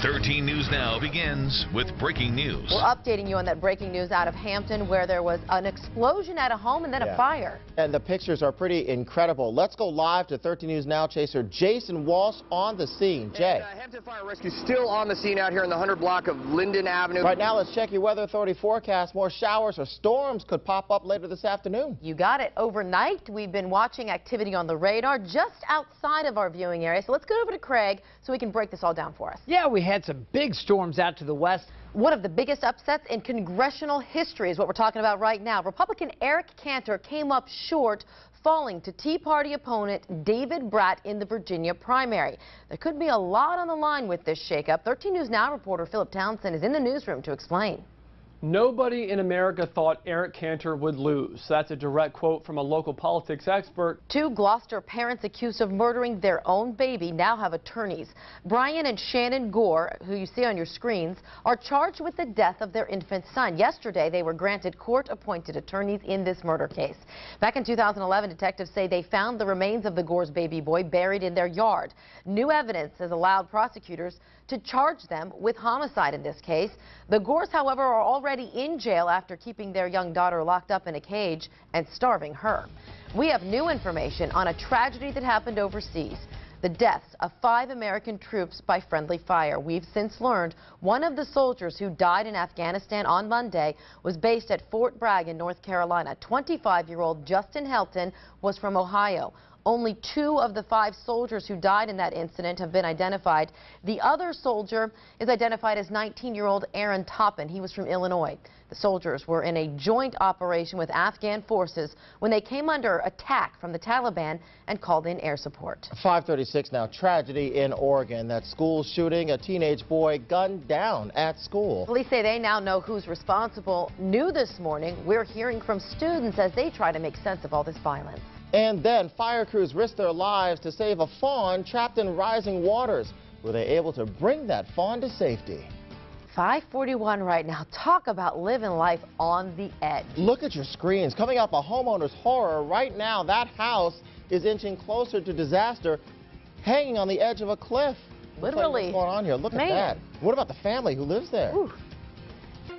13 News Now begins with breaking news. We're updating you on that breaking news out of Hampton, where there was an explosion at a home and then a fire. And the pictures are pretty incredible. Let's go live to 13 News Now chaser Jason Walsh on the scene. Jay. And, Hampton Fire Rescue still on the scene out here in the 100 block of Linden Avenue. Right now, let's check your Weather Authority forecast. More showers or storms could pop up later this afternoon. You got it. Overnight, we've been watching activity on the radar just outside of our viewing area. So let's go over to Craig so he can break this all down for us. Yeah, we had some big storms out to the west. One of the biggest upsets in congressional history is what we're talking about right now. Republican Eric Cantor came up short, falling to Tea Party opponent David Bratt in the Virginia primary. There could be a lot on the line with this shakeup. 13 News Now reporter Philip Townsend is in the newsroom to explain. Nobody in America thought Eric Cantor would lose. That's a direct quote from a local politics expert. Two Gloucester parents accused of murdering their own baby now have attorneys. Brian and Shannon Gore, who you see on your screens, are charged with the death of their infant son. Yesterday, they were granted court-appointed attorneys in this murder case. Back in 2011, detectives say they found the remains of the Gore's baby boy buried in their yard. New evidence has allowed prosecutors to charge them with homicide in this case. The Gores, however, are already in jail after keeping their young daughter locked up in a cage and starving her. We have new information on a tragedy that happened overseas. The deaths of 5 American troops by friendly fire. We've since learned one of the soldiers who died in Afghanistan on Monday was based at Fort Bragg in North Carolina. 25-year-old Justin Helton was from Ohio. Only 2 of the 5 soldiers who died in that incident have been identified. The other soldier is identified as 19-year-old Aaron Toppin. He was from Illinois. The soldiers were in a joint operation with Afghan forces when they came under attack from the Taliban and called in air support. 5:36 now. Tragedy in Oregon. That school shooting, a teenage boy gunned down at school. Police say they now know who's responsible. New this morning, we're hearing from students as they try to make sense of all this violence. And then fire crews risked their lives to save a fawn trapped in rising waters. Were they able to bring that fawn to safety? 5:41 right now. Talk about living life on the edge. Look at your screens. Coming up, a homeowner's horror. Right now, that house is inching closer to disaster, hanging on the edge of a cliff. Literally. What's going on here? Look at that. What about the family who lives there? Ooh.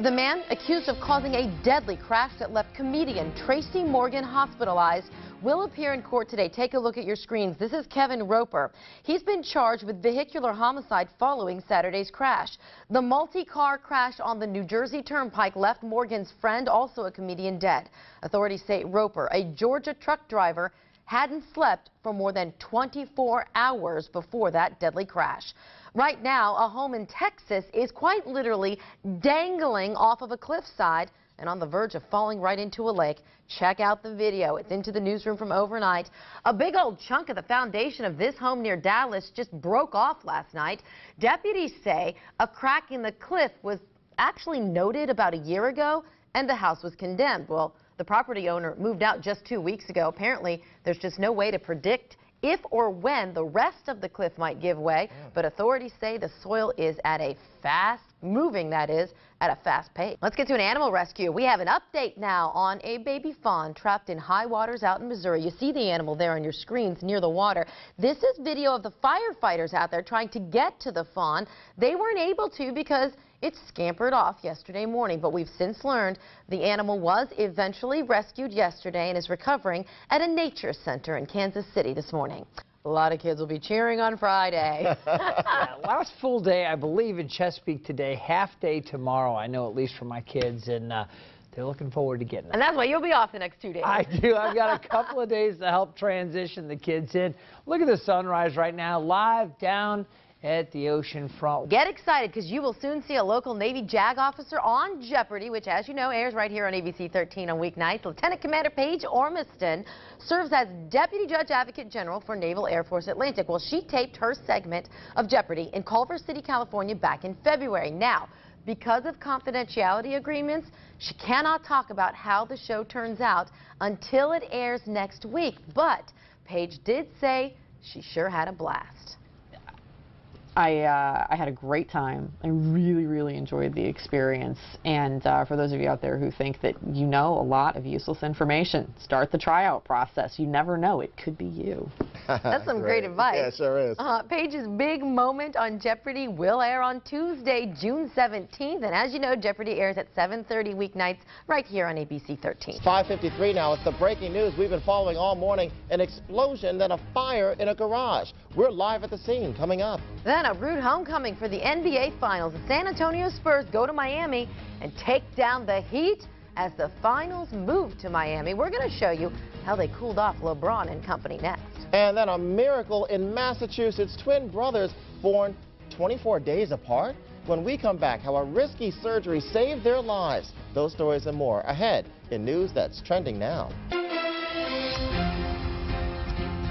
The man accused of causing a deadly crash that left comedian Tracy Morgan hospitalized will appear in court today. Take a look at your screens. This is Kevin Roper. He's been charged with vehicular homicide following Saturday's crash. The multi-car crash on the New Jersey Turnpike left Morgan's friend, also a comedian, dead. Authorities say Roper, a Georgia truck driver, hadn't slept for more than 24 hours before that deadly crash. Right now, a home in Texas is quite literally dangling off of a cliffside and on the verge of falling right into a lake. Check out the video. It's into the newsroom from overnight. A big old chunk of the foundation of this home near Dallas just broke off last night. Deputies say a crack in the cliff was actually noted about a year ago and the house was condemned. Well, the property owner moved out just 2 weeks ago. Apparently, there's just no way to predict if or when the rest of the cliff might give way, but authorities say the soil is at a at a fast pace. Let's get to an animal rescue. We have an update now on a baby fawn trapped in high waters out in Missouri. You see the animal there on your screens near the water. This is video of the firefighters out there trying to get to the fawn. They weren't able to because it scampered off yesterday morning, but we've since learned the animal was eventually rescued yesterday and is recovering at a nature center in Kansas City this morning. A lot of kids will be cheering on Friday. Yeah, last full day, I believe, in Chesapeake today, half day tomorrow, I know, at least for my kids, and they're looking forward to getting it. And that's why you'll be off the next 2 days. I do. I've got a couple of days to help transition the kids in. Look at the sunrise right now, live down at the ocean front. Get excited because you will soon see a local Navy JAG officer on Jeopardy, which, as you know, airs right here on ABC 13 on weeknights. Lieutenant Commander Paige Ormiston serves as Deputy Judge Advocate General for Naval Air Force Atlantic. Well, she taped her segment of Jeopardy in Culver City, California back in February. Now, because of confidentiality agreements, she cannot talk about how the show turns out until it airs next week. But Paige did say she sure had a blast. I had a great time. I really enjoyed the experience. And for those of you out there who think that you know a lot of useless information, start the tryout process. You never know, it could be you. That's some great advice. Yeah, it sure is. Paige's big moment on Jeopardy will air on Tuesday, June 17th. And as you know, Jeopardy airs at 7:30 weeknights right here on ABC 13. It's 5:53 now. It's the breaking news we've been following all morning. An explosion, then a fire in a garage. We're live at the scene coming up. Then a rude homecoming for the NBA Finals. The San Antonio Spurs go to Miami and take down the Heat as the finals move to Miami. We're going to show you how they cooled off LeBron and company next. And then a miracle in Massachusetts. Twin brothers born 24 days apart. When we come back, how a risky surgery saved their lives. Those stories and more ahead in news that's trending now.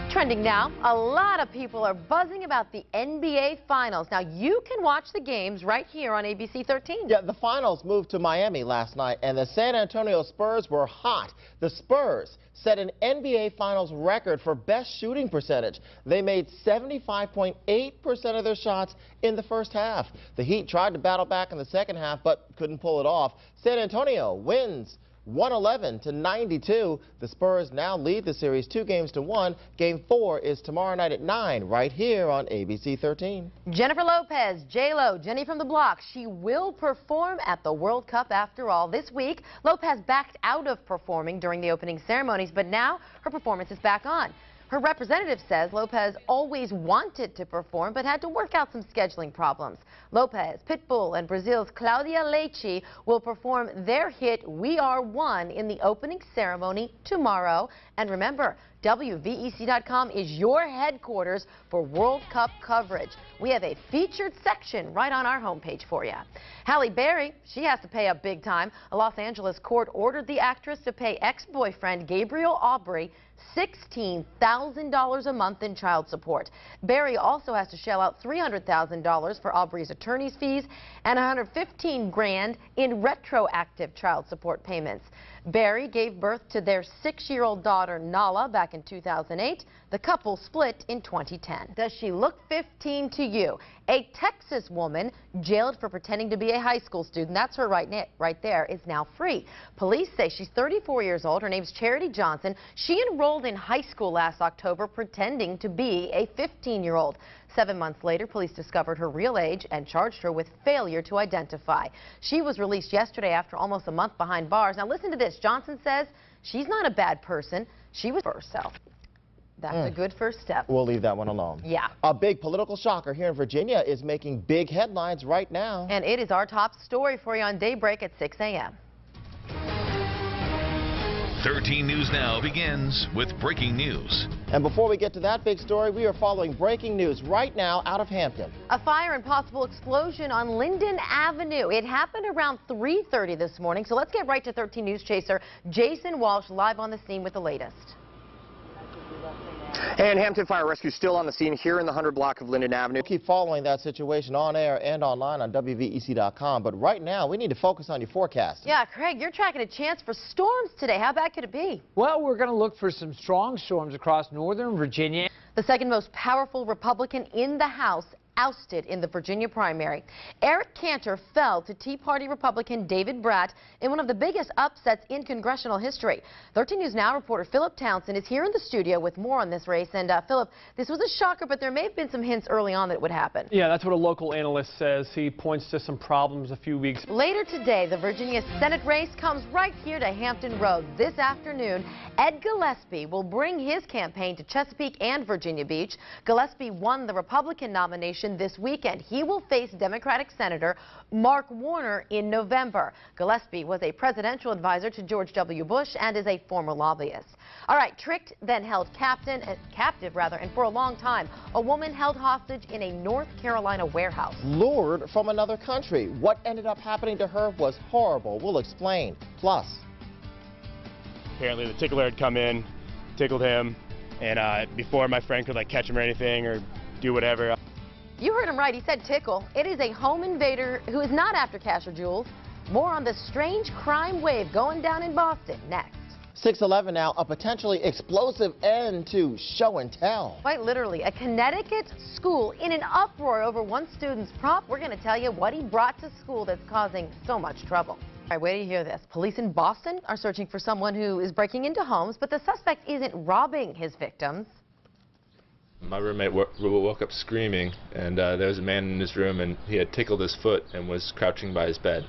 Trending now, a lot of people are buzzing about the NBA Finals. Now, you can watch the games right here on ABC 13. Yeah, the finals moved to Miami last night, and the San Antonio Spurs were hot. The Spurs set an NBA Finals record for best shooting percentage. They made 75.8% of their shots in the first half. The Heat tried to battle back in the second half, but couldn't pull it off. San Antonio wins 111-92. The Spurs now lead the series 2-1. Game 4 is tomorrow night at 9 right here on ABC 13. Jennifer Lopez, J-Lo, Jenny from the Block, she will perform at the World Cup after all. This week, Lopez backed out of performing during the opening ceremonies, but now her performance is back on. Her representative says Lopez always wanted to perform but had to work out some scheduling problems. Lopez, Pitbull, and Brazil's Claudia Leite will perform their hit We Are One in the opening ceremony tomorrow. And remember, WVEC.com is your headquarters for World Cup coverage. We have a featured section right on our homepage for you. Halle Berry, she has to pay up big time. A Los Angeles court ordered the actress to pay ex-boyfriend Gabriel Aubry $16,000 a month in child support. Berry also has to shell out $300,000 for Aubry's attorney's fees and $115,000 in retroactive child support payments. Berry gave birth to their 6-year-old daughter Nala back in 2008. The couple split in 2010. Does she look 15 to you? A Texas woman jailed for pretending to be a high school student, that's her right there, is now free. Police say she's 34 years old. Her name's Charity Johnson. She enrolled in high school last October pretending to be a 15-year-old. 7 months later, police discovered her real age and charged her with failure to identify. She was released yesterday after almost a month behind bars. Now listen to this. Johnson says she's not a bad person. She was for herself. That's a good first step. We'll leave that one alone. Yeah. A big political shocker here in Virginia is making big headlines right now. And it is our top story for you on Daybreak at 6 a.m. 13 News Now begins with breaking news. And before we get to that big story, we are following breaking news right now out of Hampton. A fire and possible explosion on Linden Avenue. It happened around 3:30 this morning. So let's get right to 13 News Chaser Jason Walsh live on the scene with the latest. And Hampton Fire Rescue still on the scene here in the 100 block of Linden Avenue. We'll keep following that situation on air and online on WVEC.com. But right now, we need to focus on your forecast. Yeah, Craig, you're tracking a chance for storms today. How bad could it be? Well, we're going to look for some strong storms across northern Virginia. The second most powerful Republican in the House ousted in the Virginia primary. Eric Cantor fell to Tea Party Republican David Bratt in one of the biggest upsets in congressional history. 13 News Now reporter Philip Townsend is here in the studio with more on this race. And Philip, this was a shocker, but there may have been some hints early on that it would happen. Yeah, that's what a local analyst says. He points to some problems a few weeks. Later today, the Virginia Senate race comes right here to Hampton Road. This afternoon, Ed Gillespie will bring his campaign to Chesapeake and Virginia Beach. Gillespie won the Republican nomination this weekend. He will face Democratic Senator Mark Warner in November. Gillespie was a presidential advisor to George W. Bush and is a former lobbyist. All right, tricked, then held captive, and for a long time, a woman held hostage in a North Carolina warehouse. Lured from another country. What ended up happening to her was horrible. We'll explain. Plus, apparently the tickler had come in, tickled him, and before my friend could catch him or anything or do whatever. You heard him right. He said tickle. It is a home invader who is not after cash or jewels. More on the strange crime wave going down in Boston next. 6:11 now, a potentially explosive end to show and tell. Quite literally, a Connecticut school in an uproar over one student's prop. We're going to tell you what he brought to school that's causing so much trouble. All right, wait till you hear this. Police in Boston are searching for someone who is breaking into homes, but the suspect isn't robbing his victims. My roommate woke up screaming, and there was a man in his room, and he had tickled his foot and was crouching by his bed.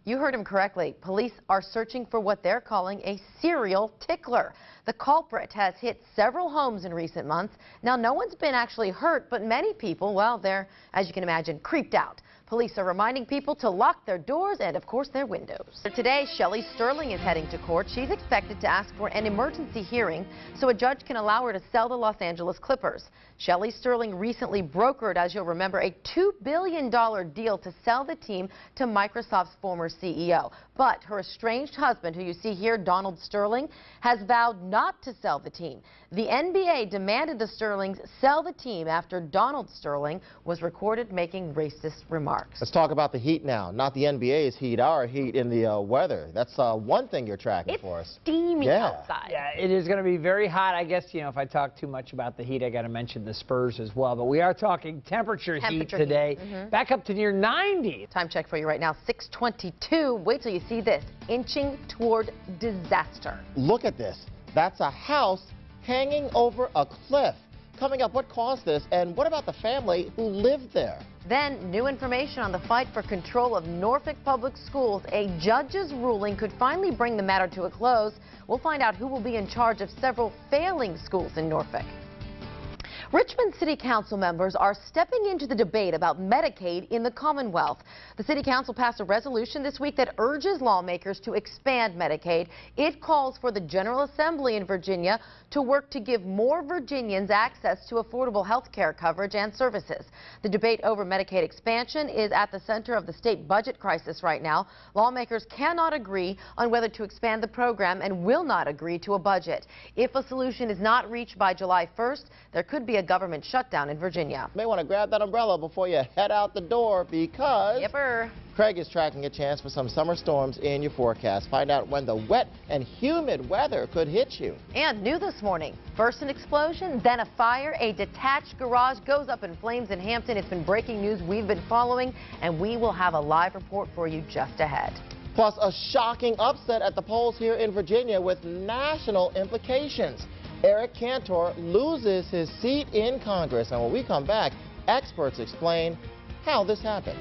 You heard him correctly. Police are searching for what they're calling a serial tickler. The culprit has hit several homes in recent months. Now, no one's been actually hurt, but many people, well, they're, as you can imagine, creeped out. Police are reminding people to lock their doors and, of course, their windows. Today, Shelley Sterling is heading to court. She's expected to ask for an emergency hearing so a judge can allow her to sell the Los Angeles Clippers. Shelley Sterling recently brokered, as you'll remember, a $2 billion deal to sell the team to Microsoft's former CEO. But her estranged husband, who you see here, Donald Sterling, has vowed not to sell the team. The NBA demanded the Sterlings sell the team after Donald Sterling was recorded making racist remarks. Let's talk about the heat now. Not the NBA's heat, our heat in the weather. That's one thing you're tracking for us. It's steamy outside. Yeah, it is going to be very hot. I guess, you know, if I talk too much about the heat, I got to mention the Spurs as well. But we are talking temperature heat today. Back up to near 90. Time check for you right now, 6:22. Wait till you see this. Inching toward disaster. Look at this. That's a house hanging over a cliff. Coming up, what caused this, and what about the family who lived there? Then, new information on the fight for control of Norfolk Public Schools. A judge's ruling could finally bring the matter to a close. We'll find out who will be in charge of several failing schools in Norfolk. Richmond City Council members are stepping into the debate about Medicaid in the Commonwealth. The City Council passed a resolution this week that urges lawmakers to expand Medicaid. It calls for the General Assembly in Virginia to work to give more Virginians access to affordable health care coverage and services. The debate over Medicaid expansion is at the center of the state budget crisis right now. Lawmakers cannot agree on whether to expand the program and will not agree to a budget. If a solution is not reached by July 1st, there could be a government shutdown in Virginia. You may want to grab that umbrella before you head out the door because Yipper. Craig is tracking a chance for some summer storms in your forecast. Find out when the wet and humid weather could hit you. And new this morning, first an explosion, then a fire. A detached garage goes up in flames in Hampton. It's been breaking news we've been following, and we will have a live report for you just ahead. Plus, a shocking upset at the polls here in Virginia with national implications. Eric Cantor loses his seat in Congress. And when we come back, experts explain how this happened.